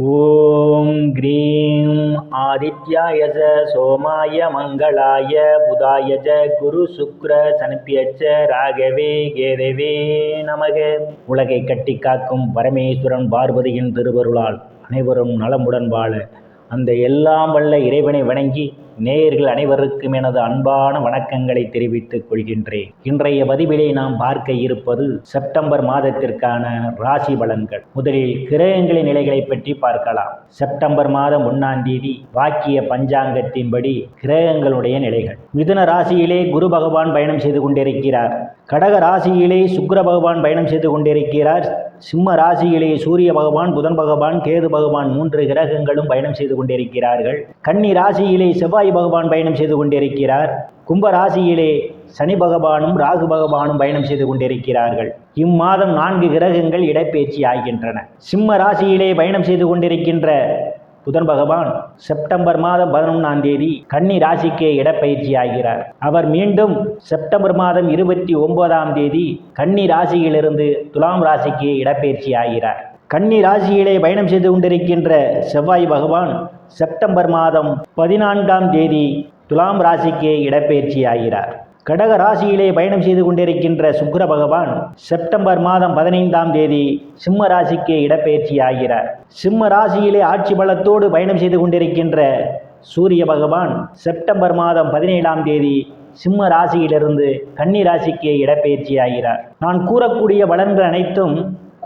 ஓம் cream ஆதித்யாய சோமாய மங்களாய புதாய குரு சுக்ர சனிப்பியச்ச ராகவே கேதவே நமக. உலகை கட்டி காக்கும் பரமேஸ்வரன் பார்வதியின் திருவருளால் அனைவரும் நலமுடன் வாழ அந்த எல்லாம் வல்ல இறைவனை வணங்கி நேயர்கள் அனைவருக்கும் எனது அன்பான வணக்கங்களை தெரிவித்துக் கொள்கின்றேன். இன்றைய பதிவிலே நாம் பார்க்க இருப்பது செப்டம்பர் மாதத்திற்கான ராசி பலன்கள். முதலில் கிரகங்களின் நிலைகளை பற்றி பார்க்கலாம். செப்டம்பர் மாதம் 1ஆம் தேதி வாக்கிய பஞ்சாங்கத்தின்படி கிரகங்களுடைய நிலைகள். மிதுன ராசியிலே குரு பகவான் பயணம் செய்து கொண்டிருக்கிறார். கடக ராசியிலே சுக்கிர பகவான் பயணம் செய்து கொண்டிருக்கிறார். சிம்ம ராசியிலே சூரிய பகவான், புதன் பகவான், கேது பகவான் 3 கிரகங்களும் பயணம் செய்து கொண்டிருக்கிறார்கள். கன்னி ராசியிலே செவ்வாய் பகவான் பயணம் செய்து கொண்டிருக்கிறார். கும்ப ராசியிலே சனி பகவானும் ராகு பகவானும் பயணம் செய்து கொண்டிருக்கிறார்கள். இம்மாதம் 4 கிரகங்கள் இடப்பெயர்ச்சி ஆகின்றன. சிம்ம ராசியிலே பயணம் செய்து கொண்டிருக்கின்ற புதன் பகவான் செப்டம்பர் மாதம் 11ஆம் தேதி கன்னி ராசிக்கே இடப்பெயர்ச்சி ஆகிறார். அவர் மீண்டும் செப்டம்பர் மாதம் 29ஆம் தேதி கன்னி ராசியிலிருந்து துலாம் ராசிக்கு இடப்பெயர்ச்சி ஆகிறார். கன்னி ராசியிலே பயணம் செய்து கொண்டிருக்கின்ற செவ்வாய் பகவான் செப்டம்பர் மாதம் 14ஆம் தேதி துலாம் ராசிக்கே இடப்பெயர்ச்சி ஆகிறார். கடக ராசியிலே பயணம் செய்து கொண்டிருக்கின்ற சுக்கிர பகவான் செப்டம்பர் மாதம் 15ஆம் தேதி சிம்ம ராசிக்கு இடப்பெயர்ச்சி ஆகிறார். சிம்ம ராசியிலே ஆட்சி பலத்தோடு பயணம் செய்து கொண்டிருக்கின்ற சூரிய பகவான் செப்டம்பர் மாதம் 17ஆம் தேதி சிம்ம ராசியிலிருந்து கன்னி ராசிக்கு இடப்பெயர்ச்சி ஆகிறார். நான் கூறக்கூடிய பலன்கள் அனைத்தும்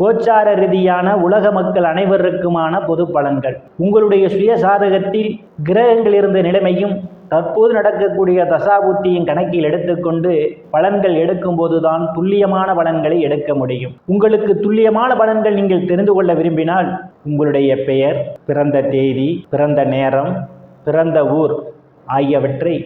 கோச்சார ரீதியான உலக மக்கள் அனைவருக்குமான பொது பலன்கள். உங்களுடைய சுய சாதகத்தில் கிரகங்கள் இருந்த நிலைமையும் தற்போது நடக்கக்கூடிய தசாபுத்தியின் கணக்கில் எடுத்துக்கொண்டு பலன்கள் எடுக்கும் போதுதான் துல்லியமான பலன்களை எடுக்க முடியும். உங்களுக்கு துல்லியமான பலன்கள் நீங்கள் தெரிந்து கொள்ள விரும்பினால் உங்களுடைய பெயர், பிறந்த தேதி, பிறந்த நேரம், பிறந்த ஊர் ஆகியவற்றை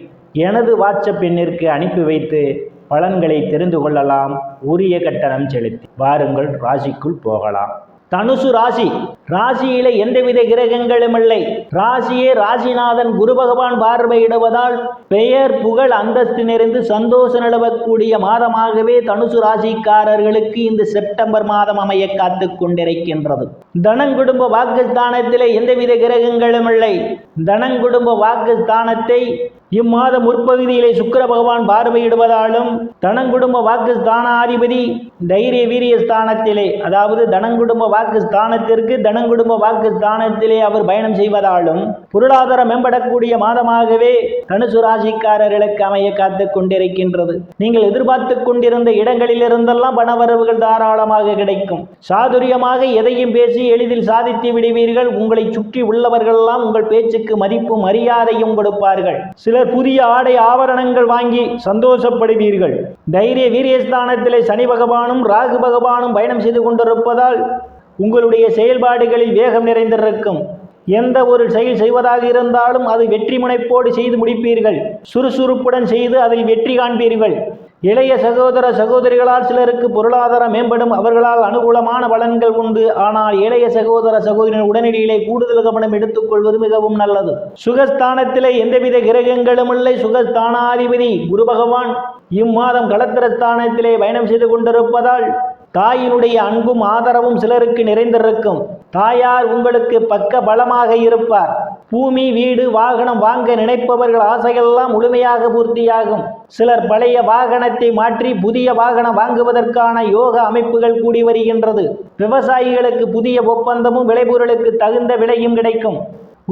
எனது வாட்ஸ்அப் எண்ணிற்கு அனுப்பி வைத்து பலன்களை தெரிந்து கொள்ளலாம். உரிய கட்டணம் செலுத்தி வாருங்கள், ராசிக்குள் போகலாம். தனுசு ராசி. ராசியில எந்தவித கிரகங்களும் இல்லை. ராசியே ராசிநாதன் குரு பகவான் பார்வையிடுவதால் பெயர், புகழ், அந்தஸ்து நிறைந்து சந்தோஷம் நிலவக்கூடிய மாதமாகவே தனுசு ராசிக்காரர்களுக்கு இந்த செப்டம்பர் மாதம் அமைய காத்து கொண்டிருக்கின்றது. தனங்குடும்ப வாக்குஸ்தானத்திலே எந்தவித கிரகங்களும் இல்லை. தனங்குடும்ப வாக்குஸ்தானத்தை இம்மாத முற்பகுதியிலே சுக்கிர பகவான் பார்வையிடுவதாலும் தனங்குடும்ப வாக்கு ஸ்தானாதிபதி தைரிய வீரிய ஸ்தானத்திலே, அதாவது தனங்குடும்ப வாக்கு ஸ்தானத்திற்கு தனங்குடும்ப வாக்கு ஸ்தானத்திலே அவர் பயணம் செய்வதாலும் பொருளாதாரம் மேம்படக்கூடிய மாதமாகவே தனுசு ராசிக்காரர்களுக்கு அமைய காத்து கொண்டிருக்கின்றது. நீங்கள் எதிர்பார்த்து கொண்டிருந்த இடங்களில் இருந்தெல்லாம் பணவரவுகள் தாராளமாக கிடைக்கும். சாதுரியமாக எதையும் பேசி எளிதில் சாதித்து விடுவீர்கள். உங்களை சுற்றி உள்ளவர்கள் எல்லாம் உங்கள் பேச்சுக்கு மதிப்பும் மரியாதையும் கொடுப்பார்கள். சிலர் புதிய ஆடை ஆபரணங்கள் வாங்கி சந்தோஷப்படுவீர்கள். தைரிய வீரியஸ்தானத்திலே சனி பகவானும் ராகு பகவானும் பயணம் செய்து கொண்டிருப்பதால் உங்களுடைய செயல்பாடுகளில் வேகம் நிறைந்திருக்கும். எந்த ஒரு செயல் செய்வதாக இருந்தாலும் அது வெற்றி முனைப்போடு செய்து முடிப்பீர்கள். சுறுசுறுப்புடன் செய்து அதில் வெற்றி காண்பீர்கள். இளைய சகோதர சகோதரிகளால் சிலருக்கு பொருளாதாரம் மேம்படும். அவர்களால் அனுகூலமான பலன்கள் உண்டு. ஆனால் இளைய சகோதர சகோதரின் உடனடியிலே கூடுதல் கவனம் எடுத்துக்கொள்வது மிகவும் நல்லது. சுகஸ்தானத்திலே எந்தவித கிரகங்களும் இல்லை. சுகஸ்தானாதிபதி குரு பகவான் இம்மாதம் களத்திரஸ்தானத்திலே பயணம் செய்து கொண்டிருப்பதால் தாயினுடைய அன்பும் ஆதரவும் சிலருக்கு நிறைந்திருக்கும். தாயார் உங்களுக்கு பக்க பலமாக இருப்பார். பூமி, வீடு, வாகனம் வாங்க நினைப்பவர்கள் ஆசைகளெல்லாம் முழுமையாக பூர்த்தியாகும். சிலர் பழைய வாகனத்தை மாற்றி புதிய வாகனம் வாங்குவதற்கான யோக அமைப்புகள் கூடி வருகின்றது. விவசாயிகளுக்கு புதிய ஒப்பந்தமும் விளைபொருளுக்கு தகுந்த விலையும் கிடைக்கும்.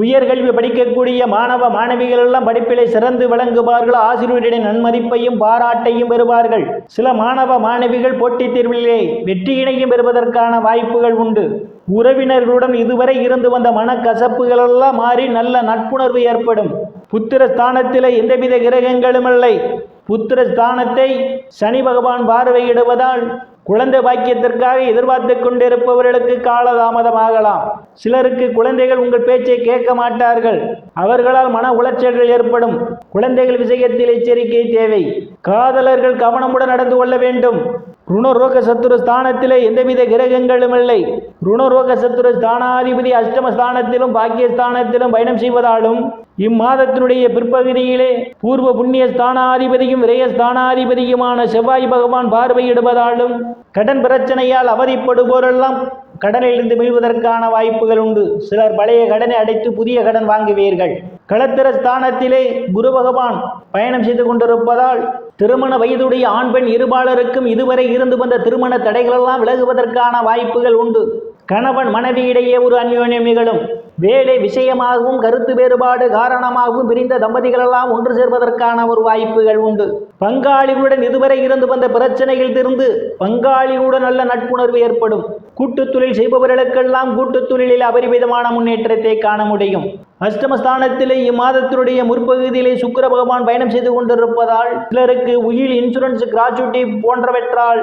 உயர்கல்வி படிக்கக்கூடிய மாணவ மாணவிகள் எல்லாம் படிப்பிலே சிறந்து விளங்குவார்கள். ஆசிரியரின் நன்மதிப்பையும் பாராட்டையும் பெறுவார்கள். சில மாணவ மாணவிகள் போட்டித் தேர்விலே வெற்றியினையும் பெறுவதற்கான வாய்ப்புகள் உண்டு. உறவினர்களுடன் இதுவரை இருந்து வந்த மனக்கசப்புகள் எல்லாம் மாறி நல்ல நட்புணர்வு ஏற்படும். புத்திர ஸ்தானத்திலே எந்தவித கிரகங்களும் இல்லை. புத்திர ஸ்தானத்தை சனி பகவான் பார்வையிடுவதால் குழந்தை பாக்கியத்திற்காக எதிர்பார்த்து கொண்டிருப்பவர்களுக்கு காலதாமதமாகலாம். சிலருக்கு குழந்தைகள் உங்கள் பேச்சை கேட்க மாட்டார்கள். அவர்களால் மன உளைச்சல்கள் ஏற்படும். குழந்தைகள் விஷயத்தில் எச்சரிக்கை தேவை. காதலர்கள் கவனமுடன் நடந்து கொள்ள வேண்டும். ருணரோக சத்துரு ஸ்தானத்திலே எந்தவித கிரகங்களும் இல்லை. ருணரோக சத்துரு ஸ்தானாதிபதி அஷ்டமஸ்தானத்திலும் பாக்கியஸ்தானத்திலும் பயணம் செய்வதாலும் இம்மாதத்தினுடைய பிற்பகுதியிலே பூர்வ புண்ணிய ஸ்தானாதிபதியும் விரய ஸ்தானாதிபதியுமான செவ்வாய் பகவான் பார்வையிடுவதாலும் கடன் பிரச்சனையால் அவதிப்படுவோரெல்லாம் கடனிலிருந்து மீள்வதற்கான வாய்ப்புகள் உண்டு. சிலர் பழைய கடனை அடைத்து புதிய கடன் வாங்குவீர்கள். களத்திர ஸ்தானத்திலே குரு பகவான் பயணம் செய்து கொண்டிருப்பதால் திருமண வயதுடைய ஆண் பெண் இருபாலருக்கும் இதுவரை இருந்து வந்த திருமண தடைகளெல்லாம் விலகுவதற்கான வாய்ப்புகள் உண்டு. கணவன் மனைவியிடையே ஒரு அந்யோன்யம் நிகழும். வேலை விஷயமாகவும் கருத்து வேறுபாடு காரணமாகவும் பிரிந்த தம்பதிகளெல்லாம் ஒன்று சேர்வதற்கான ஒரு வாய்ப்புகள் உண்டு. பங்காளிகளுடன் இதுவரை இருந்து வந்த பிரச்சனைகள் தீர்ந்து பங்காளிகளுடன் நல்ல நட்புணர்வு ஏற்படும். கூட்டுத் தொழில் செய்பவர்களுக்கெல்லாம் கூட்டுத் தொழிலில் அபரிமிதமான முன்னேற்றத்தை காண முடியும். அஷ்டமஸ்தானத்திலே இம்மாதத்தினுடைய முற்பகுதியிலே சுக்கிர பகவான் பயணம் செய்து கொண்டிருப்பதால் சிலருக்கு உயில் இன்சூரன்ஸ் கிராச்சுவிட்டி போன்றவற்றால்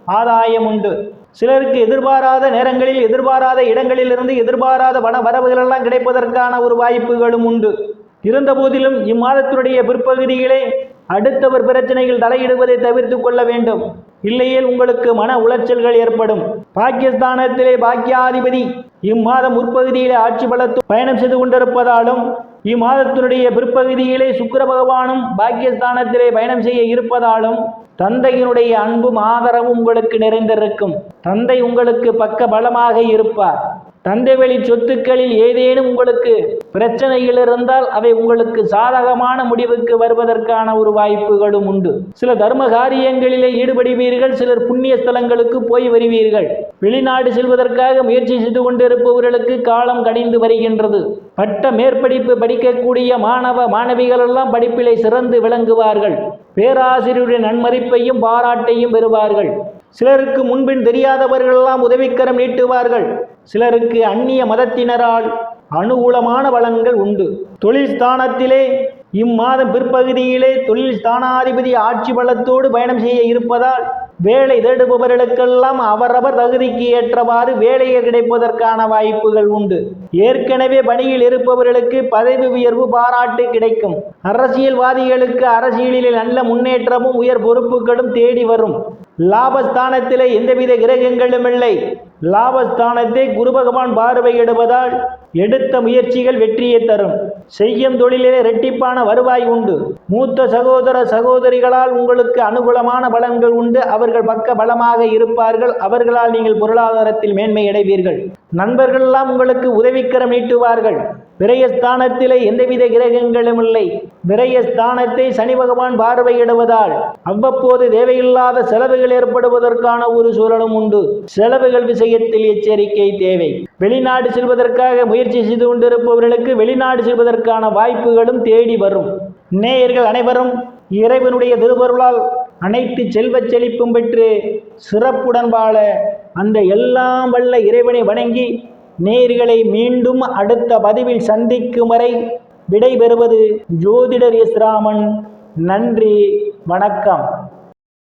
ஆதாயம் உண்டு. சிலருக்கு எதிர்பாராத நேரங்களில் எதிர்பாராத இடங்களிலிருந்து எதிர்பாராத பண வரவுகள் எல்லாம் கிடைப்பதற்கான ஒரு வாய்ப்புகளும் உண்டு. இருந்த போதிலும் இம்மாதத்தினுடைய பிற்பகுதியிலே அடுத்தவர் பிரச்சனைகள் தலையிடுவதை தவிர்த்து கொள்ள வேண்டும். இல்லையேல் உங்களுக்கு மன உளைச்சல்கள் ஏற்படும். பாக்கியஸ்தானத்திலே பாக்கியாதிபதி இம்மாதம் முற்பகுதியிலே ஆட்சி பலத்து பயணம் செய்து கொண்டிருப்பதாலும் இம்மாதத்தினுடைய பிற்பகுதியிலே சுக்கிர பகவானும் பாக்கியஸ்தானத்திலே பயணம் செய்ய இருப்பதாலும் தந்தையினுடைய அன்பும் ஆதரவும் உங்களுக்கு நிறைந்திருக்கும். தந்தை உங்களுக்கு பக்க பலமாக இருப்பார். தந்தை வழி சொத்துக்களில் ஏதேனும் உங்களுக்கு பிரச்சனைகள் இருந்தால் அவை உங்களுக்கு சாதகமான முடிவுக்கு வருவதற்கான ஒரு வாய்ப்புகளும் உண்டு. சில தர்ம காரியங்களிலே ஈடுபடுவீர்கள். சிலர் புண்ணிய ஸ்தலங்களுக்கு போய் வருவீர்கள். வெளிநாடு செல்வதற்காக முயற்சி செய்து கொண்டிருப்பவர்களுக்கு காலம் கடிந்து வருகின்றது. பட்ட மேற்படிப்பு படிக்கக்கூடிய மாணவ மாணவிகள் எல்லாம் படிப்பிலே சிறந்து விளங்குவார்கள். பேராசிரியருடைய நன்மதிப்பையும் பாராட்டையும் பெறுவார்கள். சிலருக்கு முன்பின் தெரியாதவர்களெல்லாம் உதவிக்கரம் நீட்டுவார்கள். சிலருக்கு அந்நிய மதத்தினரால் அனுகூலமான பலன்கள் உண்டு. தொழில் ஸ்தானத்திலே இம்மாதம் பிற்பகுதியிலே தொழில் ஸ்தானாதிபதி ஆட்சி பலத்தோடு பயணம் செய்ய இருப்பதால் வேலை தேடுபவர்களுக்கெல்லாம் அவரவர் தகுதிக்கு ஏற்றவாறு வேலையை கிடைப்பதற்கான வாய்ப்புகள் உண்டு. ஏற்கனவே பணியில் இருப்பவர்களுக்கு பதவி உயர்வு பாராட்டு கிடைக்கும். அரசியல்வாதிகளுக்கு அரசியலில் நல்ல முன்னேற்றமும் உயர் பொறுப்புகளும் தேடி வரும். லாபஸ்தானத்திலே எந்தவித கிரகங்களும் இல்லை. லாபஸ்தானத்தை குரு பகவான் பார்வையிடுவதால் எடுத்த முயற்சிகள் வெற்றியை தரும். செய்யும் தொழிலிலே இரட்டிப்பான வருவாய் உண்டு. மூத்த சகோதர சகோதரிகளால் உங்களுக்கு அனுகூலமான பலன்கள் உண்டு. அவர்கள் பக்க பலமாக இருப்பார்கள். அவர்களால் நீங்கள் பொருளாதாரத்தில் மேன்மை அடைவீர்கள். நண்பர்கள் எல்லாம் உங்களுக்கு உதவிக்கரம் நீட்டுவார்கள். விரயஸ்தானத்திலே எந்தவித கிரகங்களும் இல்லை. விரயஸ்தானத்தை சனி பகவான் பார்வையிடுவதால் அவ்வப்போது தேவையில்லாத செலவுகள் ஏற்படுவதற்கான ஒரு சூழலும் உண்டு. செலவுகள் விஷயத்தில் எச்சரிக்கை தேவை. வெளிநாடு செல்வதற்காக முயற்சி செய்து கொண்டிருப்பவர்களுக்கு வெளிநாடு செல்வதற்கான வாய்ப்புகளும் தேடி வரும். நேயர்கள் அனைவரும் இறைவனுடைய திருவருளால் அனைத்து செல்வச் செழிப்பும் பெற்று சிறப்புடன் வாழ அந்த எல்லாம் வல்ல இறைவனை வணங்கி நேயர்களை மீண்டும் அடுத்த பதிவில் சந்திக்கும் வரை விடைபெறுவது ஜோதிடர் எஸ் ராமன். நன்றி, வணக்கம்.